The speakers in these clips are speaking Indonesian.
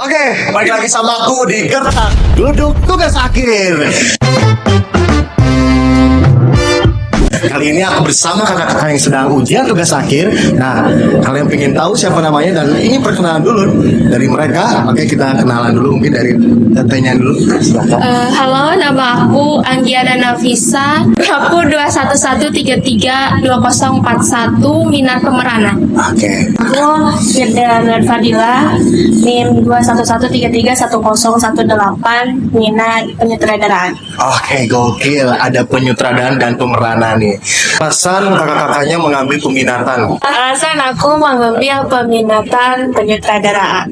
Oke, balik lagi sama aku di Gerak Duduk Tugas Akhir. Kali ini aku bersama kakak-kakak yang sedang ujian tugas akhir. Nah, kalian pengen tahu siapa namanya dan ini perkenalan dulu dari mereka. Oke, kita kenalan dulu mungkin dari tetenya dulu. Silakan. Halo, nama aku Anggiana Nafisa. Aku 211332041 minat pemeranan. Oke. Aku Firda Fadila, NIM 211331018 minat penyutradaraan. Oke, gokil. Ada penyutradaraan dan pemeranan nih. Alasan kakak-kakaknya mengambil peminatan. Alasan aku mengambil peminatan penyutradaraan.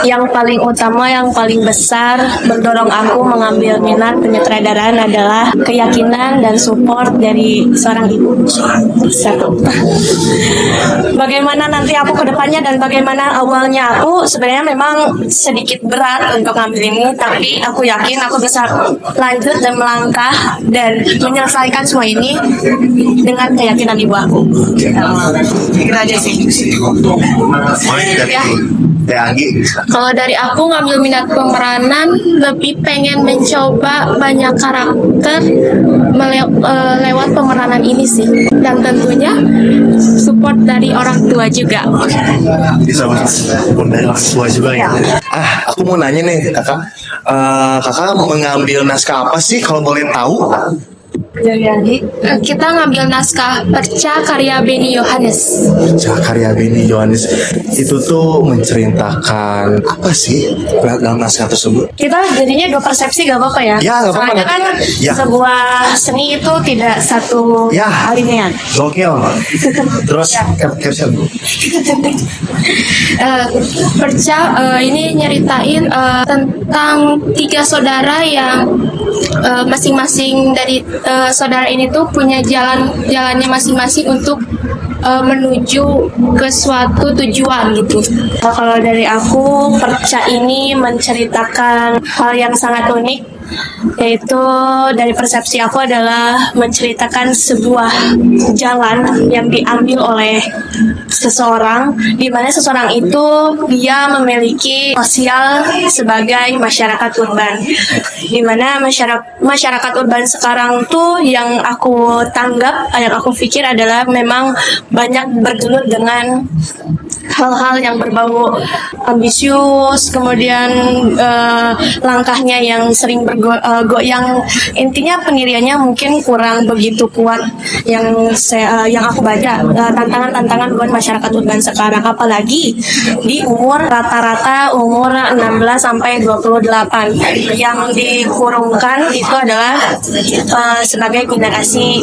Yang paling utama, yang paling besar mendorong aku mengambil minat penyutradaraan adalah keyakinan dan support dari seorang ibu. Satu. Bagaimana nanti aku ke depannya dan bagaimana awalnya aku sebenarnya memang sedikit berat untuk ngambil ini, tapi aku yakin aku bisa lanjut dan melangkah dan menyelesaikan semua ini dengan keyakinan ibu aku. Gitu aja sih. Ya. Anggi. Kalau dari aku ngambil minat pemeranan, lebih pengen mencoba banyak karakter lewat pemeranan ini sih. Dan tentunya support dari orang tua juga. Bisa support dari orang tua juga ya. Aku mau nanya nih kakak. Kakak mengambil naskah apa sih kalau boleh tahu? Kita ngambil naskah Perca karya Beni Yohanes. Karya Beni Yohanes itu tuh menceritakan apa sih dalam naskah tersebut? Kita jadinya dua persepsi, gak apa-apa ya? Ya, gak apa-apa. Soalnya kan Ya. sebuah seni itu tidak satu Ya. alinean. Gokil. Terus caption. Perca ini nyeritain tentang tiga saudara yang masing-masing dari saudara ini tuh punya jalannya masing-masing untuk menuju ke suatu tujuan gitu. Kalau dari aku, Perca ini menceritakan hal yang sangat unik, yaitu dari persepsi aku adalah menceritakan sebuah jalan yang diambil oleh seseorang, di mana seseorang itu dia memiliki sosial sebagai masyarakat urban, di mana masyarakat urban sekarang tuh yang aku tanggap, yang aku pikir adalah memang banyak bergelut dengan hal-hal yang berbau ambisius, kemudian langkahnya yang sering goyang, intinya pendiriannya mungkin kurang begitu kuat yang aku baca, tantangan-tantangan buat masyarakat urban sekarang, apalagi di umur rata-rata umur 16 sampai 28 yang dikurungkan itu adalah sebagai generasi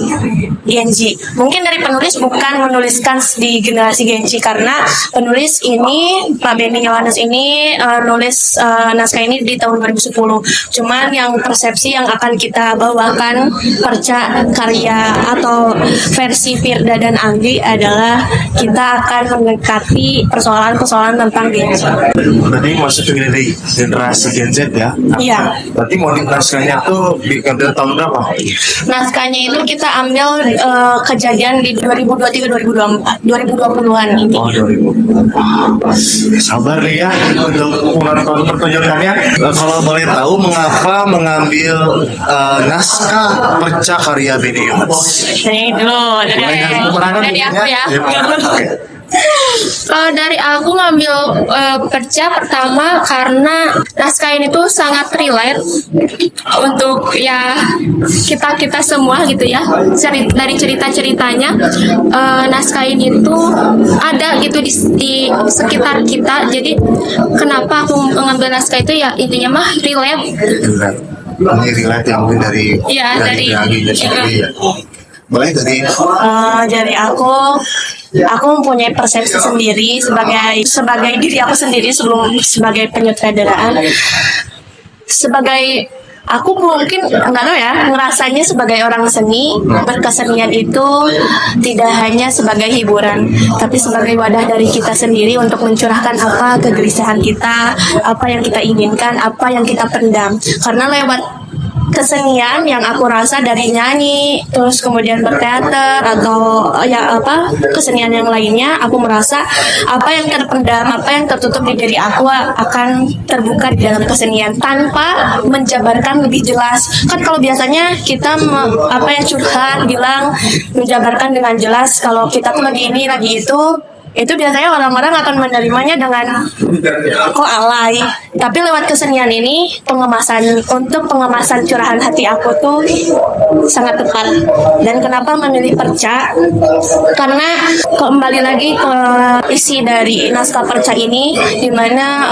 Gen Z. Mungkin dari penulis bukan menuliskan di generasi Gen Z, karena penulis ini, Pak Beni Yohanes ini nulis naskah ini di tahun 2010. Cuman yang persepsi yang akan kita bawakan Perca karya atau versi Firda dan Anggi adalah kita akan mendekati persoalan-persoalan tentang Gen Z. Berarti masuk dari generasi Gen Z ya? Iya. Berarti motif naskahnya tuh diambil tahun berapa? Naskahnya itu kita ambil kejadian di 2023-2020-an ini. Oh, 2000. Sabar nih ya untuk menonton pertunjukannya. Kalau boleh tahu mengapa mengambil naskah Perca karya Beni Yohanes? Ini dulu dari aku ya. Kalau dari aku ngambil Perca pertama karena naskah ini tuh sangat relate untuk ya kita semua gitu ya. Dari cerita-ceritanya naskah ini tuh ada gitu di sekitar kita. Jadi kenapa aku mengambil naskah itu ya intinya mah relate. Ini relate yang mungkin dari Iya, Anggi dan Sendiri ya. Boleh dari aku mempunyai persepsi sendiri sebagai diri aku sendiri sebelum sebagai penyutradaraan. Sebagai aku mungkin nggak tahu ya, ngerasanya sebagai orang seni, berkesenian itu tidak hanya sebagai hiburan, tapi sebagai wadah dari kita sendiri untuk mencurahkan apa kegelisahan kita, apa yang kita inginkan, apa yang kita pendam. Karena lewat kesenian yang aku rasa dari nyanyi, terus kemudian berteater atau kesenian yang lainnya, aku merasa apa yang terpendam, apa yang tertutup di diri aku akan terbuka di dalam kesenian tanpa menjabarkan lebih jelas. Kan kalau biasanya kita curhat bilang menjabarkan dengan jelas kalau kita tuh lagi ini lagi itu biasanya orang-orang akan menerimanya dengan kok alay. Tapi lewat kesenian ini untuk pengemasan curahan hati aku tuh sangat tepat. Dan kenapa memilih perca? Karena kembali lagi ke isi dari naskah perca ini, di mana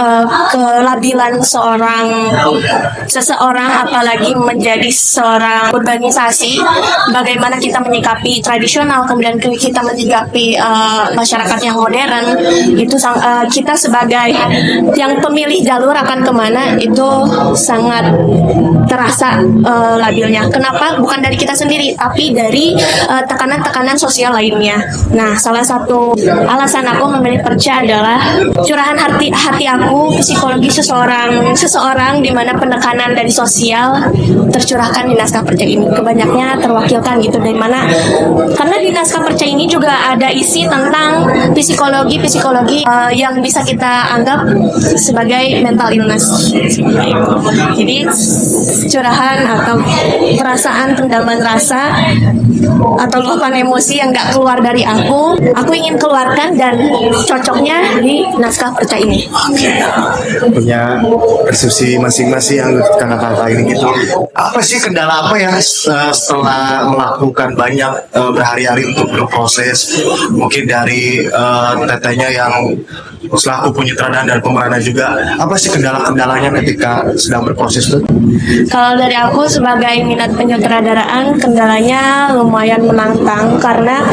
kelabilan seseorang apalagi menjadi seorang urbanisasi, bagaimana kita menyikapi tradisional, kemudian kita menyikapi masyarakat yang modern, itu kita sebagai yang pemilih jalur akan kemana itu sangat terasa labilnya. Kenapa? Bukan dari kita sendiri, tapi dari tekanan-tekanan sosial lainnya. Nah, salah satu alasan aku memilih perca adalah curahan hati aku, psikologi seseorang di mana penekanan dari sosial tercurahkan di naskah perca ini. Kebanyaknya terwakilkan gitu, dari mana karena di naskah perca ini juga ada isi tentang psikologi yang bisa kita anggap sebagai mental illness. Jadi curahan atau perasaan, pendaman rasa atau luapan emosi yang gak keluar dari aku ingin keluarkan dan cocoknya di naskah perca ini. Punya persepsi masing-masing yang kakak-kakak ini gitu. Apa sih kendala apa yang setelah melakukan banyak berhari-hari untuk berproses, mungkin dari tetenya yang selaku penyutradaran dan pemeranan juga, apa sih kendala-kendalanya ketika sedang berproses itu? Kalau dari aku sebagai minat penyutradaraan, kendalanya lumayan menantang karena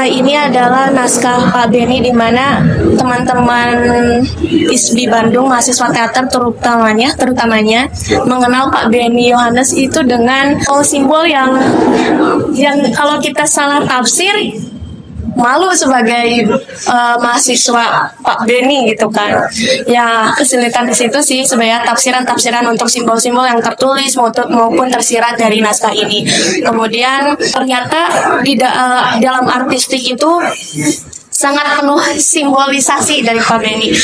ini adalah naskah Pak Beni, di mana teman-teman ISBI Bandung, mahasiswa teater terutamanya mengenal Pak Beni Yohanes itu dengan simbol yang kalau kita salah tafsir malu sebagai mahasiswa Pak Beni gitu kan. Ya, kesulitan di situ sih sebenarnya tafsiran untuk simbol-simbol yang tertulis maupun tersirat dari naskah ini. Kemudian ternyata di dalam artistik itu sangat penuh simbolisasi dari Pak Beni.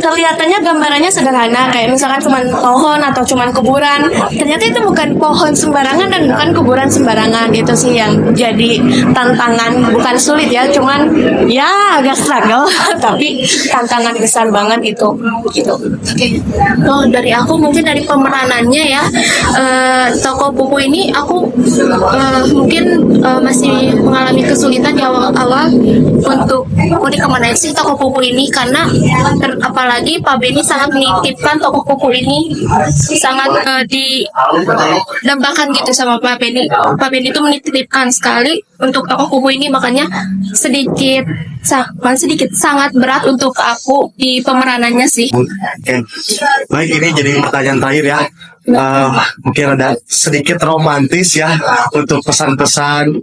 Kelihatannya gambarannya sederhana, kayak misalkan cuma pohon atau cuma kuburan. Ternyata itu bukan pohon sembarangan dan bukan kuburan sembarangan. Itu sih yang jadi tantangan, bukan sulit ya, cuman ya agak struggle, tapi tantangan besar banget itu. Gitu. Oh, dari aku mungkin dari pemeranannya ya, tokoh buku ini aku mungkin masih mengalami kesulitan di awal-awal untuk kemana sih tokoh buku ini, karena apalagi Pak Beni sangat menitipkan tokoh buku ini sangat didambakan gitu sama Pak Beni. Pak Beni itu menitipkan sekali untuk tokoh buku ini, makanya sangat berat untuk aku di pemeranannya sih. Oke. Baik, ini jadi pertanyaan terakhir ya. Mungkin ada sedikit romantis ya untuk pesan-pesan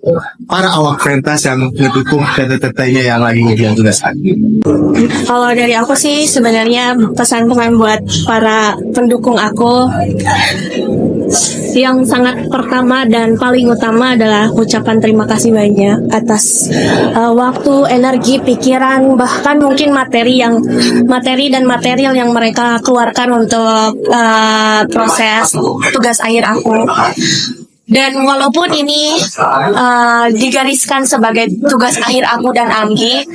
para awak pentas yang mendukung tete-tetenya yang lagi ngejalan tugas. Kalau dari aku sih sebenarnya pesan-pesan buat para pendukung aku, yang sangat pertama dan paling utama adalah ucapan terima kasih banyak atas waktu, energi, pikiran, bahkan mungkin materi dan material yang mereka keluarkan untuk proses tugas akhir aku. Dan walaupun ini digariskan sebagai tugas akhir aku dan Anggi,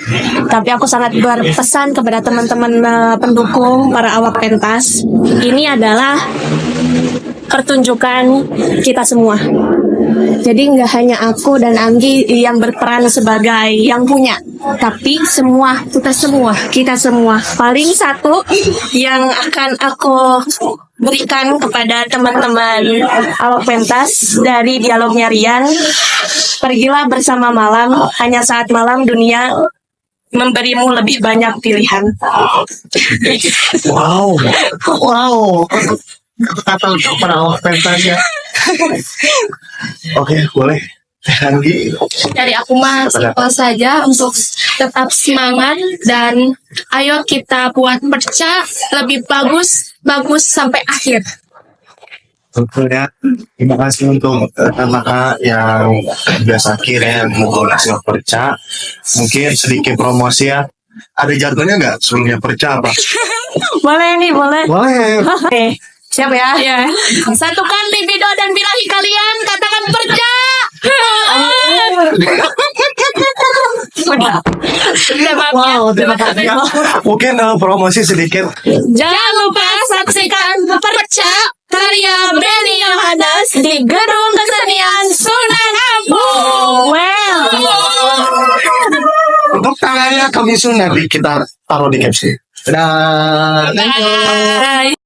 tapi aku sangat berpesan kepada teman-teman pendukung, para awak pentas, ini adalah pertunjukan kita semua. Jadi nggak hanya aku dan Anggi yang berperan sebagai yang punya, tapi kita semua. Paling satu yang akan aku berikan kepada teman-teman awak pentas dari dialognya Rian, pergilah bersama malam, hanya saat malam dunia memberimu lebih banyak pilihan. Wow. Kata untuk para awak pentas ya. Oke, boleh. Anggi. Dari aku mah simpel saja, untuk tetap semangat dan ayo kita buat perca lebih bagus sampai akhir. Tentunya terima kasih untuk kakak yang biasa kirim menggunakan perca. Mungkin sedikit promosi ya. Ada jadwalnya nggak sebelumnya perca apa? Boleh nih, boleh. Boleh. Oke, siap ya. Ya. Satukan libido dan birahi kalian, katakan perca. Udah, maaf ya. Wow, terima kasih ya. Mungkin promosi sedikit. Jangan lupa saksikan perca karya Benny Yohanes di Gedung Kesenian Sunan Ampel. Well, Untuk tangannya kami nanti kita taruh di caption. Dadah. Bye.